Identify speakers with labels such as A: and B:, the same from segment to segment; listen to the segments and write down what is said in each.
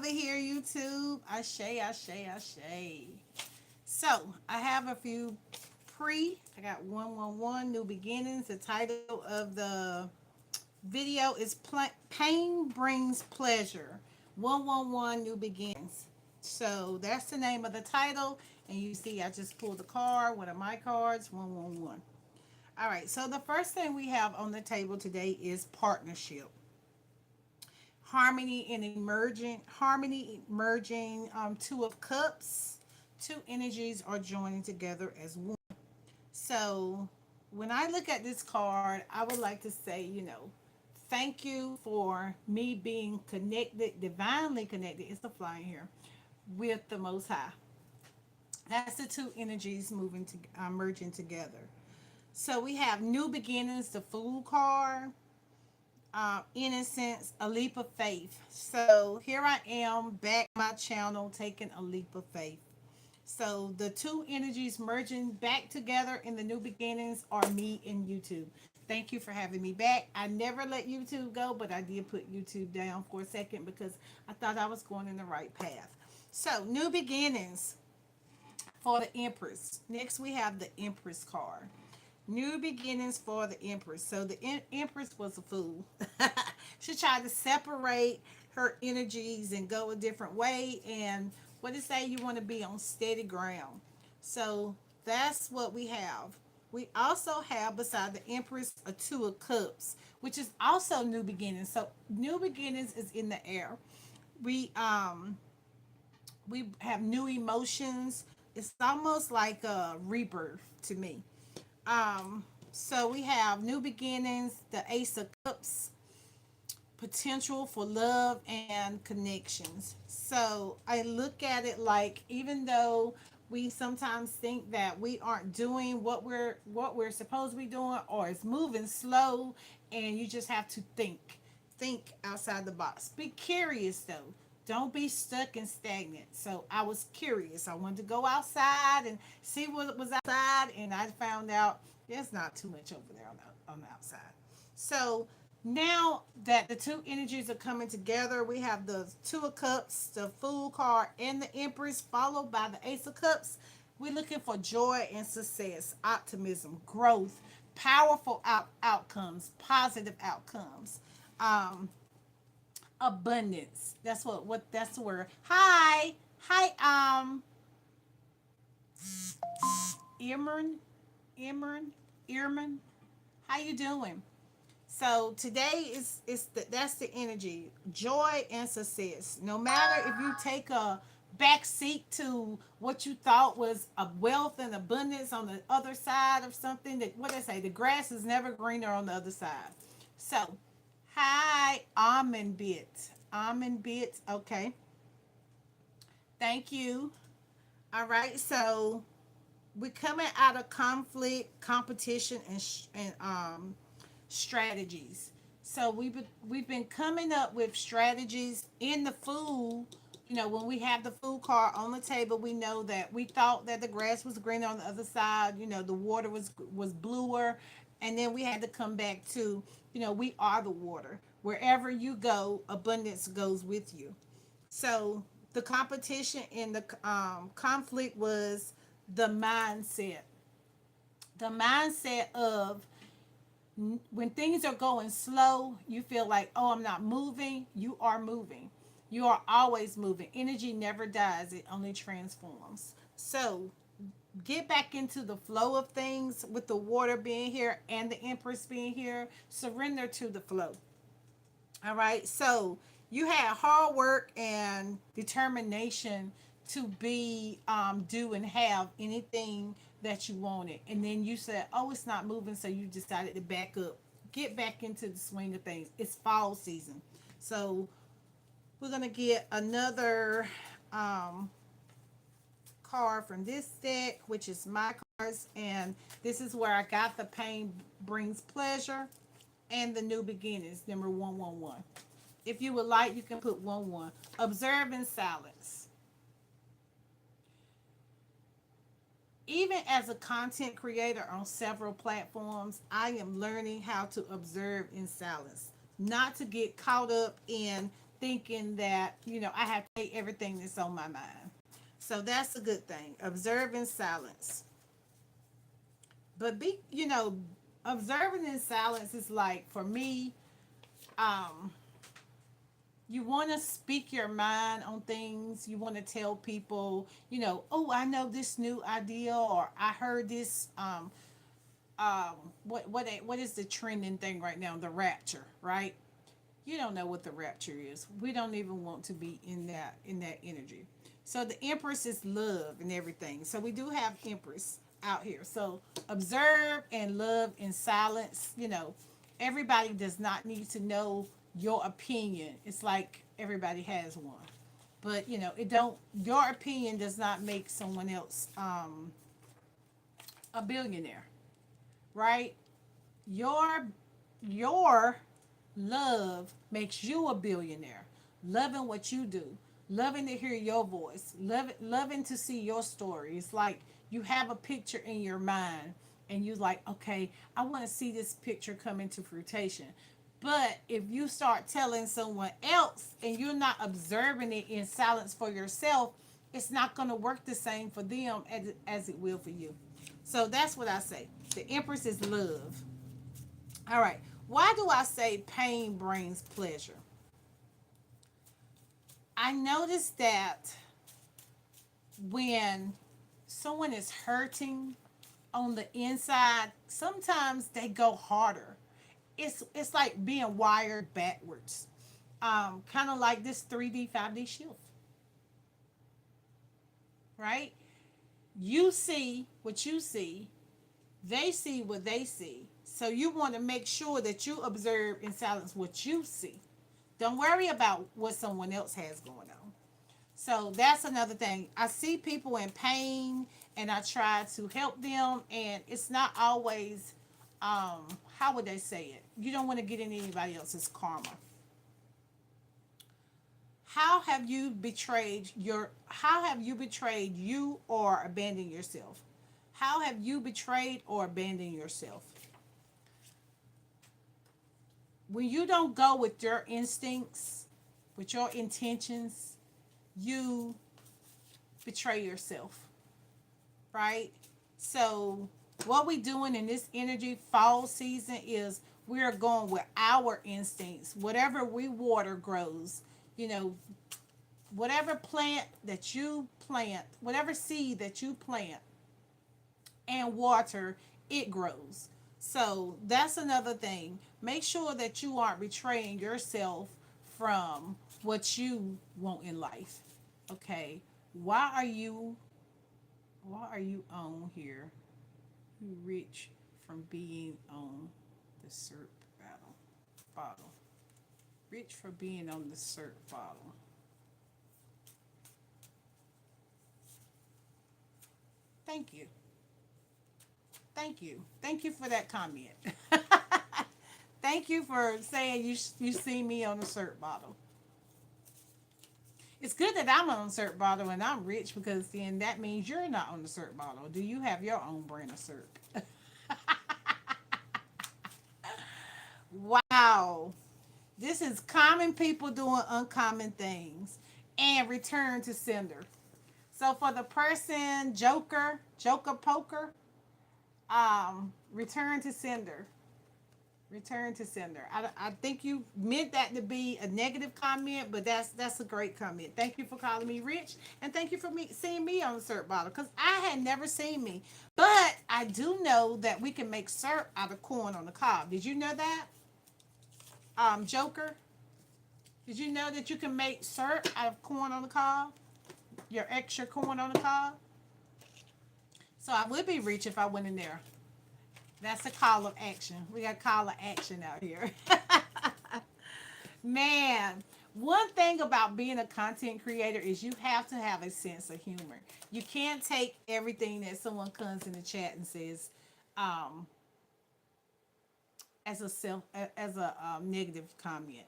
A: Father here, YouTube. Ashe, Ashe, Ashe. So, I have a few I got 111 New Beginnings. The title of the video is Pain Brings Pleasure. 111 New Beginnings. So, that's the name of the title. And you see, I just pulled the card, one of my cards, 111. All right, so the first thing we have on the table today is partnership, harmony merging, two of cups, two energies are joining together as one. So when I look at this card, I would like to say, thank you for me being connected, divinely connected, it's the flying here, with the Most High. That's the two energies merging together. So we have new beginnings, the Fool card, innocence, a leap of faith. So here I am back on my channel taking a leap of faith. So the two energies merging back together in the new beginnings are me and YouTube. Thank you for having me back. I never let YouTube go, but I did put YouTube down for a second because I thought I was going in the right path. So new beginnings for the Empress. Next we have the Empress card. New beginnings for the Empress. So the Empress was a fool. She tried to separate her energies and go a different way. And what it say? You want to be on steady ground. So that's what we have. We also have beside the Empress a Two of Cups, which is also new beginnings. So new beginnings is in the air. We um we have new emotions. It's almost like a rebirth to me. So we have new beginnings, the Ace of Cups, potential for love and connections. So I look at it like even though we sometimes think that we aren't doing what we're supposed to be doing, or it's moving slow, and you just have to think outside the box. Be curious though. Don't be stuck and stagnant. So I was curious. I wanted to go outside and see what was outside, and I found out there's not too much over there on the outside. So now that the two energies are coming together, we have the Two of Cups, the Fool card, and the Empress, followed by the Ace of Cups. We're looking for joy and success, optimism, growth, powerful outcomes, positive outcomes. Um, Abundance. That's what that's the word. Hi, Eamon, Eamon, Eamon. How you doing? So today that's the energy, joy and success. No matter if you take a back seat to what you thought was a wealth and abundance on the other side of something, that what they say, the grass is never greener on the other side. So, hi, almond bits. Okay, thank you. All right, so we're coming out of conflict, competition, and strategies. So we've been coming up with strategies in the food. When we have the food card on the table, we know that we thought that the grass was greener on the other side. The water was bluer, and then we had to come back to, we are the water. Wherever you go, abundance goes with you. So the competition and the conflict was the mindset. The mindset of when things are going slow, you feel like, oh, I'm not moving. You are moving. You are always moving. Energy never dies, it only transforms. So get back into the flow of things with the water being here and the Empress being here. Surrender to the flow. All right. So you had hard work and determination to be do and have anything that you wanted, and then you said, "Oh, it's not moving," so you decided to back up, get back into the swing of things. It's fall season, so we're gonna get another um, card from this deck, which is my cards, and this is where I got the pain brings pleasure and the new beginnings, number 111. If you would like, you can put 1-1. Observe in silence. Even as a content creator on several platforms, I am learning how to observe in silence, not to get caught up in thinking that, I have to say everything that's on my mind. So that's a good thing. Observe in silence. But observing in silence is like, for me, um, you want to speak your mind on things. You want to tell people, oh, I know this new idea, or I heard this. What is the trending thing right now? The rapture, right? You don't know what the rapture is. We don't even want to be in that energy. So the Empress is love and everything. So we do have Empress out here. So observe and love in silence. Everybody does not need to know your opinion. It's like everybody has one. But it don't your opinion does not make someone else a billionaire, right? Your love makes you a billionaire. Loving what you do, loving to hear your voice, loving to see your story. It's like you have a picture in your mind, and you like, okay, I want to see this picture come into fruition. But if you start telling someone else and you're not observing it in silence for yourself, it's not going to work the same for them as it will for you. So that's what I say. The Empress is love. All right. Why do I say pain brings pleasure? I noticed that when someone is hurting on the inside, sometimes they go harder. It's like being wired backwards. Kind of like this 3D, 5D shift, right? You see what you see, they see what they see. So you want to make sure that you observe in silence what you see. Don't worry about what someone else has going on. So that's another thing. I see people in pain and I try to help them, and it's not always, how would they say it? You don't want to get in anybody else's karma. How have you betrayed you or abandoned yourself? How have you betrayed or abandoned yourself? When you don't go with your instincts, with your intentions, you betray yourself, right? So what we doing in this energy fall season is we're going with our instincts. Whatever we water grows. You know, whatever plant that you plant, whatever seed that you plant and water, it grows. So that's another thing. Make sure that you aren't betraying yourself from what you want in life. Okay. Why are you why are you on here? You rich from being on the syrup bottle. Rich for being on the syrup bottle. Thank you. Thank you. Thank you for that comment. Thank you for saying you see me on the syrup bottle. It's good that I'm on the syrup bottle and I'm rich, because then that means you're not on the syrup bottle. Do you have your own brand of syrup? Wow. This is common people doing uncommon things and return to sender. So for the person, Joker Poker, return to sender. Return to sender. I think you meant that to be a negative comment, but that's a great comment. Thank you for calling me rich, and thank you for seeing me on the syrup bottle, because I had never seen me. But I do know that we can make syrup out of corn on the cob. Did you know that, Joker? Did you know that you can make syrup out of corn on the cob? Your extra corn on the cob. So I would be rich if I went in there. That's a call of action. We got call of action out here. Man, one thing about being a content creator is you have to have a sense of humor. You can't take everything that someone comes in the chat and says, um, as a negative comment.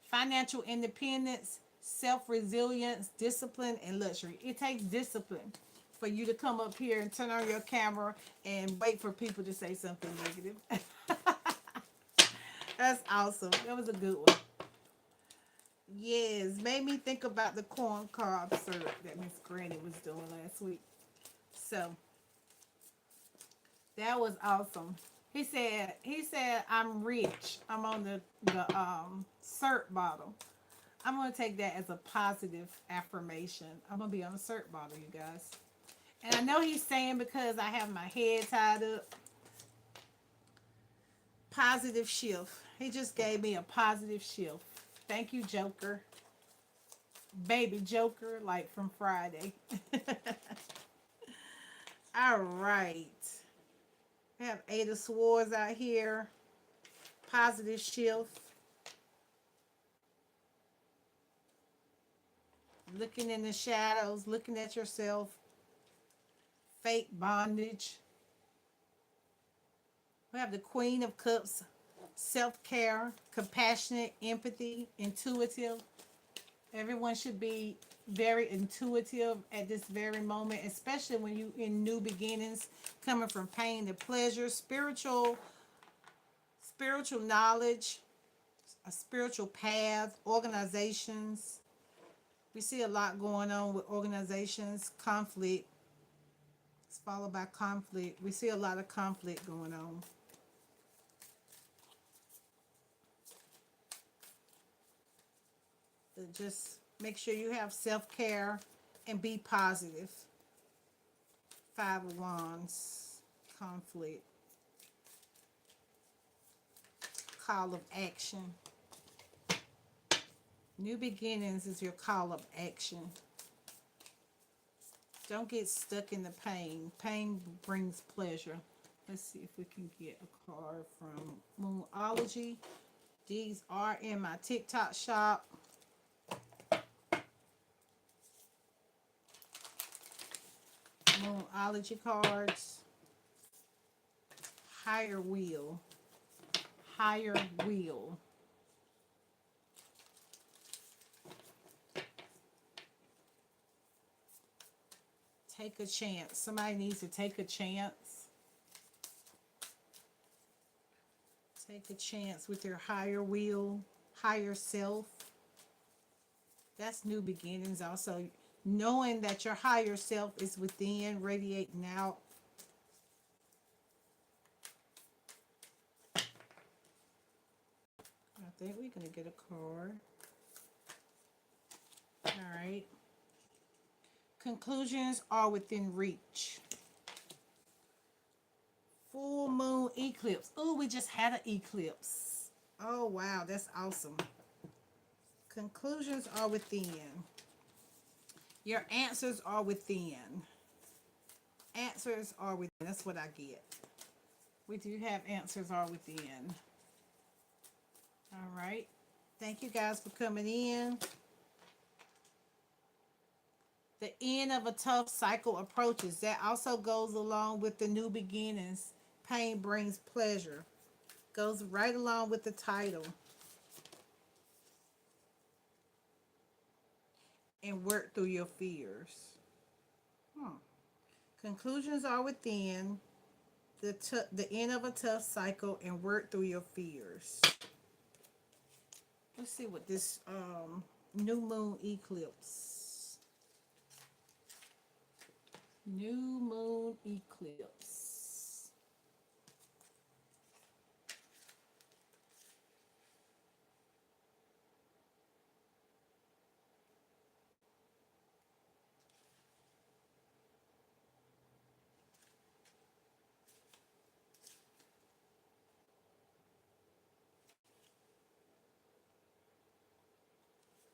A: Financial independence, self resilience, discipline, and luxury. It takes discipline for you to come up here and turn on your camera and wait for people to say something negative. That's awesome. That was a good one. Yes, made me think about the corn cob syrup that Miss Granny was doing last week. So that was awesome. He said I'm rich. I'm on the syrup bottle. I'm gonna take that as a positive affirmation. I'm gonna be on a syrup bottle, you guys. And I know he's saying because I have my head tied up, positive shift. He just gave me a positive shift. Thank you, Joker. Baby Joker, like from Friday. All right. We have Eight of Swords out here. Positive shift. Looking in the shadows, looking at yourself. Fake bondage. We have the Queen of Cups. Self-care, compassionate, empathy, intuitive. Everyone should be very intuitive at this very moment, especially when you in new beginnings, coming from pain to pleasure, spiritual knowledge, a spiritual path, organizations. We see a lot going on with organizations, conflict. It's followed by conflict. We see a lot of conflict going on. So just make sure you have self-care and be positive. Five of Wands, conflict, call of action. New beginnings is your call of action. Don't get stuck in the pain. Pain brings pleasure. Let's see if we can get a card from Moonology. These are in my TikTok shop. Moonology cards. Higher will. Higher will. Take a chance. Somebody needs to take a chance. Take a chance with your higher will, higher self. That's new beginnings also. Knowing that your higher self is within, radiating out. I think we're going to get a card. All right. Conclusions are within reach. Full moon eclipse. Oh, we just had an eclipse. Oh, wow. That's awesome. Conclusions are within. Your answers are within. Answers are within. That's what I get. We do have answers are within. All right. Thank you guys for coming in. The end of a tough cycle approaches. That also goes along with the new beginnings. Pain brings pleasure. Goes right along with the title. And work through your fears. Conclusions are within. The end of a tough cycle and work through your fears. Let's see what this new moon eclipse. New moon eclipse.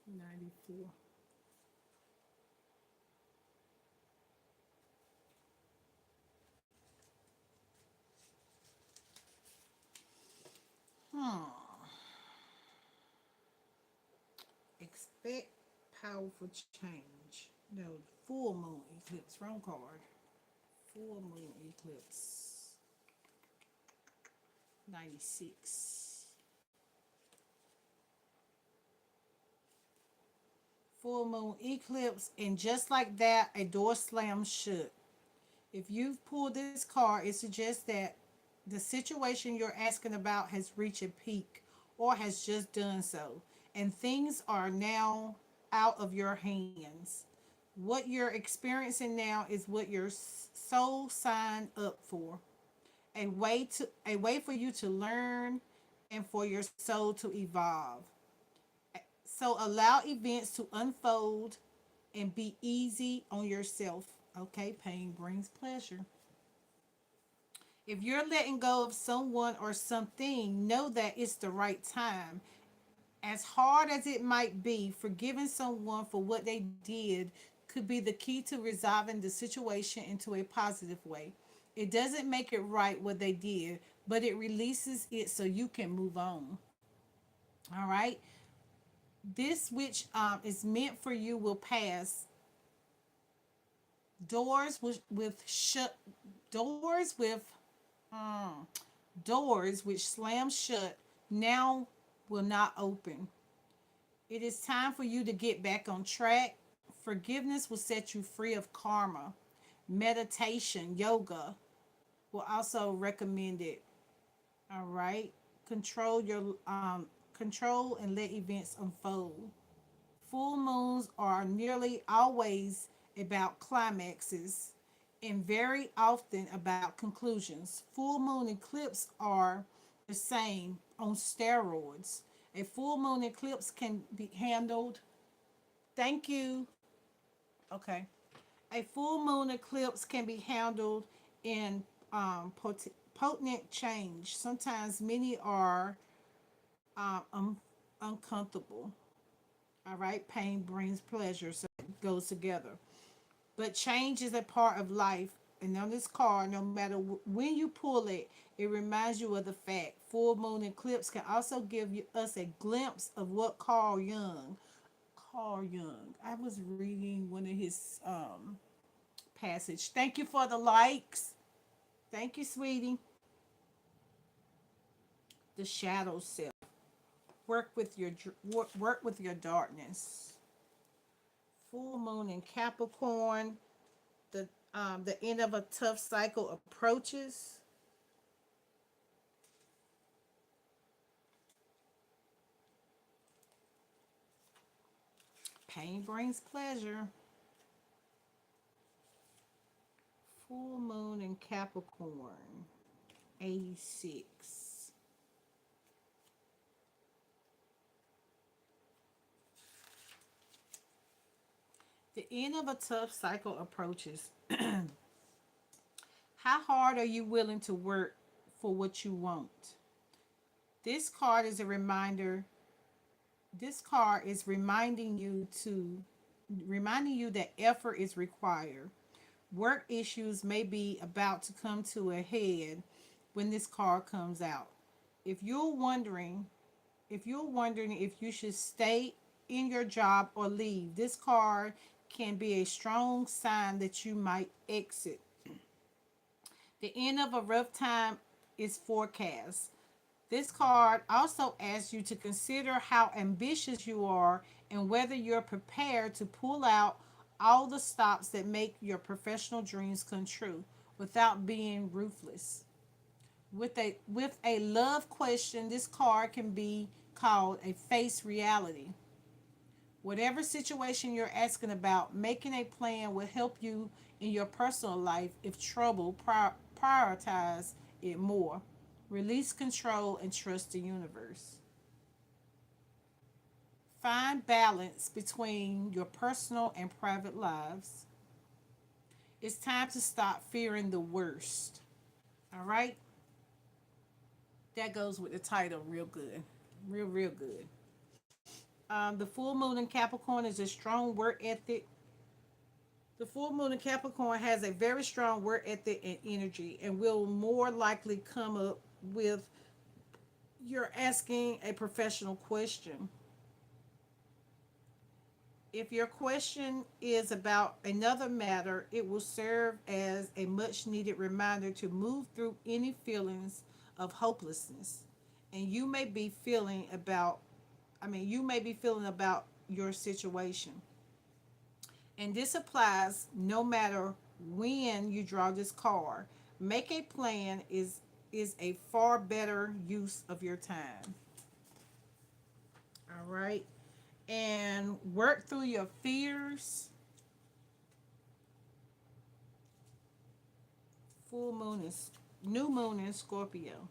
A: '94. Hmm. Expect powerful change. No, full moon eclipse. Wrong card. Full moon eclipse. 96. Full moon eclipse, and just like that, a door slams shut. If you've pulled this card, it suggests that the situation you're asking about has reached a peak or has just done so. and things are now out of your hands. What you're experiencing now is what your soul signed up for. A way for you to learn and for your soul to evolve. So allow events to unfold and be easy on yourself. Okay, pain brings pleasure. If you're letting go of someone or something, know that it's the right time. As hard as it might be, forgiving someone for what they did could be the key to resolving the situation into a positive way. It doesn't make it right what they did, but it releases it so you can move on. All right? This which is meant for you will pass. Doors with shut doors with mm, doors which slam shut now will not open. It is time for you to get back on track. Forgiveness will set you free of karma. Meditation, yoga will also recommend it. All right. Control and let events unfold. Full moons are nearly always about climaxes and very often about conclusions. Full moon eclipses are the same on steroids. A full moon eclipse can be handled. Thank you. Okay. A full moon eclipse can be handled in potent change. Sometimes many are uncomfortable. All right. Pain brings pleasure, so it goes together. But change is a part of life. And on this card, no matter when you pull it, it reminds you of the fact. Full moon eclipse can also give us a glimpse of what Carl Jung. I was reading one of his passage. Thank you for the likes. Thank you, sweetie. The shadow self. Work with your darkness. Full moon in Capricorn. The end of a tough cycle approaches. Pain brings pleasure. Full moon in Capricorn. 86. The end of a tough cycle approaches. How hard are you willing to work for what you want? This card is a reminder. This card is reminding you that effort is required. Work issues may be about to come to a head when this card comes out. If you're wondering, if you should stay in your job or leave, this card can be a strong sign that you might exit. The end of a rough time is forecast. This card also asks you to consider how ambitious you are and whether you're prepared to pull out all the stops that make your professional dreams come true without being ruthless. With a love question, this card can be called a face reality. Whatever situation you're asking about, making a plan will help you in your personal life. If trouble, prioritize it more. Release control and trust the universe. Find balance between your personal and private lives. It's time to stop fearing the worst. All right? That goes with the title real good. Real good. The full moon in Capricorn is a strong work ethic. The full moon in Capricorn has a very strong work ethic and energy and will more likely come up with you're asking a professional question. If your question is about another matter, it will serve as a much needed reminder to move through any feelings of hopelessness. And you may be feeling about your situation. And this applies no matter when you draw this card. Make a plan is a far better use of your time. All All right. And work through your fears. Full moon is new moon in Scorpio.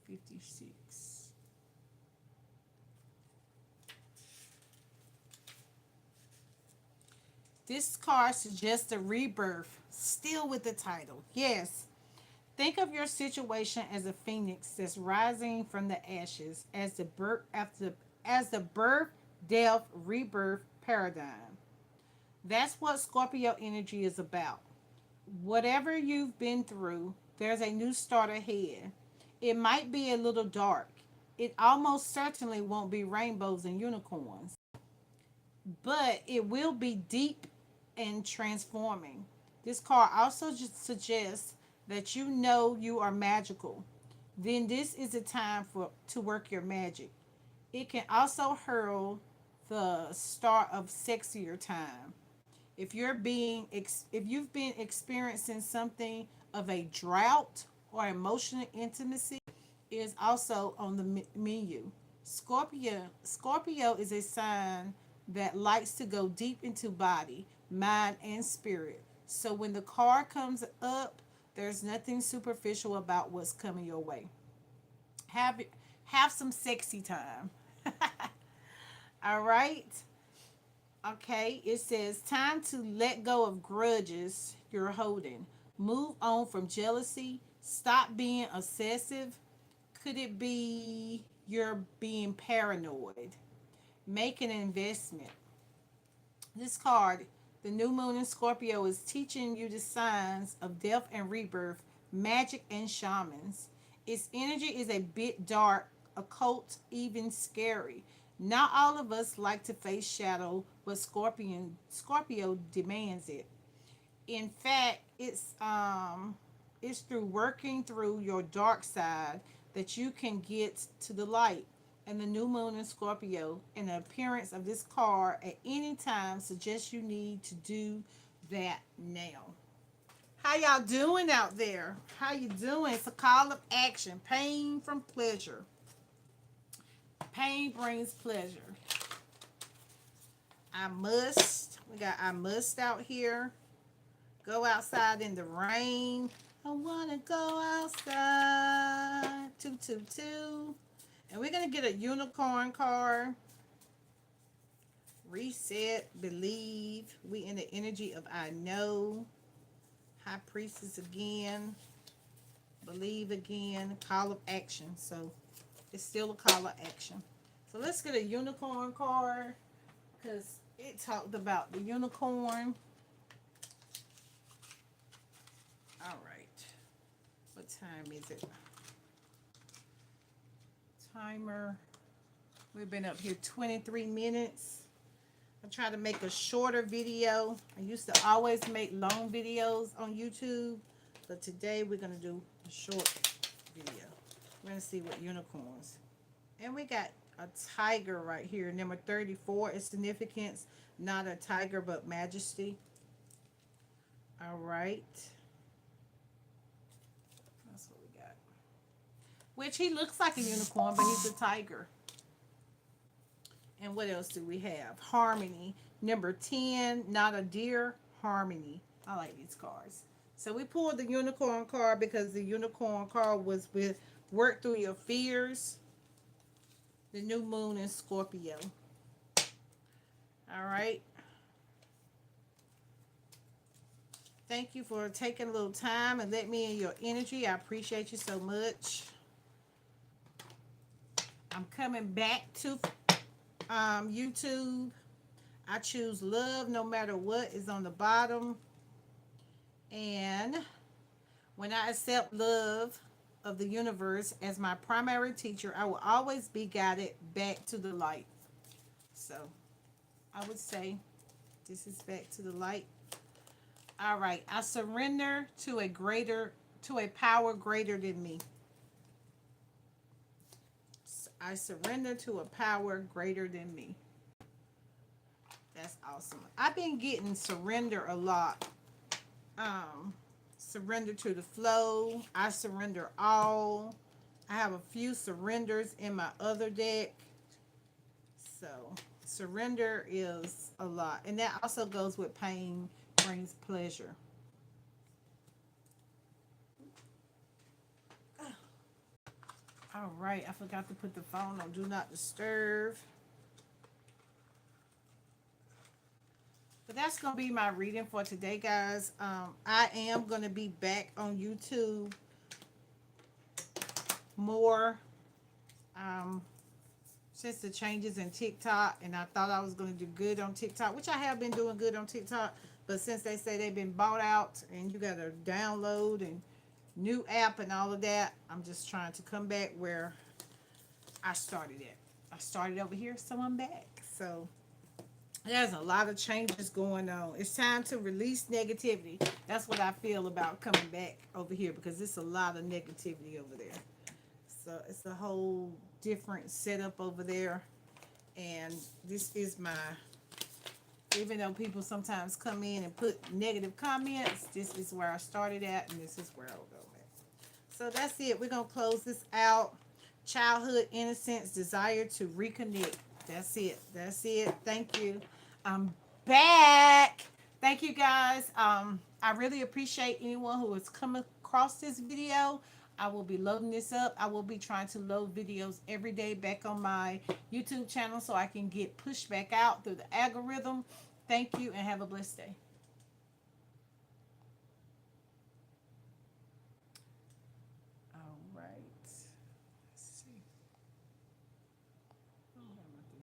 A: 56. This card suggests a rebirth, still with the title. Yes. Think of your situation as a phoenix that's rising from the ashes as the birth, death, rebirth paradigm. That's what Scorpio energy is about. Whatever you've been through, there's a new start ahead. It might be a little dark. It almost certainly won't be rainbows and unicorns, but it will be deep and transforming. This card also just suggests that you know you are magical. Then this is a time for to work your magic. It can also herald the start of sexier time. If you've been experiencing something of a drought or emotional intimacy, is also on the menu. Scorpio is a sign that likes to go deep into body, mind, and spirit. So when the card comes up, there's nothing superficial about what's coming your way. Have have some sexy time. All right. Okay, it says time to let go of grudges you're holding. Move on from jealousy. Stop being obsessive. Could it be you're being paranoid? Make an investment. This card, the new moon in Scorpio, is teaching you the signs of death and rebirth, magic and shamans. Its energy is a bit dark, occult, even scary. Not all of us like to face shadow, but Scorpio demands it. In fact, it's through working through your dark side that you can get to the light. And the new moon in Scorpio and the appearance of this card at any time suggests you need to do that now. How y'all doing out there? How you doing? It's a call of action. Pain from pleasure. Pain brings pleasure. I must. We got I must out here. Go outside in the rain. I wanna go outside. 222. And we're gonna get a unicorn card. Reset, believe. We in the energy of I know. High priestess again. Believe again. Call of action. So it's still a call of action. So let's get a unicorn card because it talked about the unicorn. All right. What time is it? Timer. We've been up here 23 minutes. I try to make a shorter video. I used to always make long videos on YouTube, but today we're going to do a short video. We're going to see what unicorns. And we got a tiger right here. Number 34 is significance, not a tiger, but majesty. All right. That's what we got. Which he looks like a unicorn, but he's a tiger. And what else do we have? Harmony. Number 10, not a deer, harmony. I like these cards. So we pulled the unicorn card because the unicorn card was with work through your fears. The new moon in Scorpio. All right. Thank you for taking a little time and let me in your energy. I appreciate you so much. I'm coming back to YouTube. I choose love no matter what is on the bottom. And when I accept love of the universe as my primary teacher, I will always be guided back to the light. So I would say this is back to the light. All right. I surrender to a power greater than me. I surrender to a power greater than me. That's awesome. I've been getting surrender a lot. Surrender to the flow. I surrender all. I have a few surrenders in my other deck. So surrender is a lot. And that also goes with pain brings pleasure. All right, I forgot to put the phone on do not disturb. But that's going to be my reading for today, guys. I am going to be back on YouTube more um, since the changes in TikTok. And I thought I was going to do good on TikTok, which I have been doing good on TikTok. But since they say they've been bought out and you got to download and new app and all of that, I'm just trying to come back where I started it. I started over here, so I'm back. So there's a lot of changes going on. It's time to release negativity. That's what I feel about coming back over here because it's a lot of negativity over there. So it's a whole different setup over there. And this is my, even though people sometimes come in and put negative comments, this is where I started at and this is where I'll go at. So that's it. We're going to close this out. Childhood innocence, desire to reconnect. That's it. That's it. Thank you. I'm back. Thank you guys. I really appreciate anyone who has come across this video. I will be loading this up. I will be trying to load videos every day back on my YouTube channel so I can get pushed back out through the algorithm. Thank you and have a blessed day.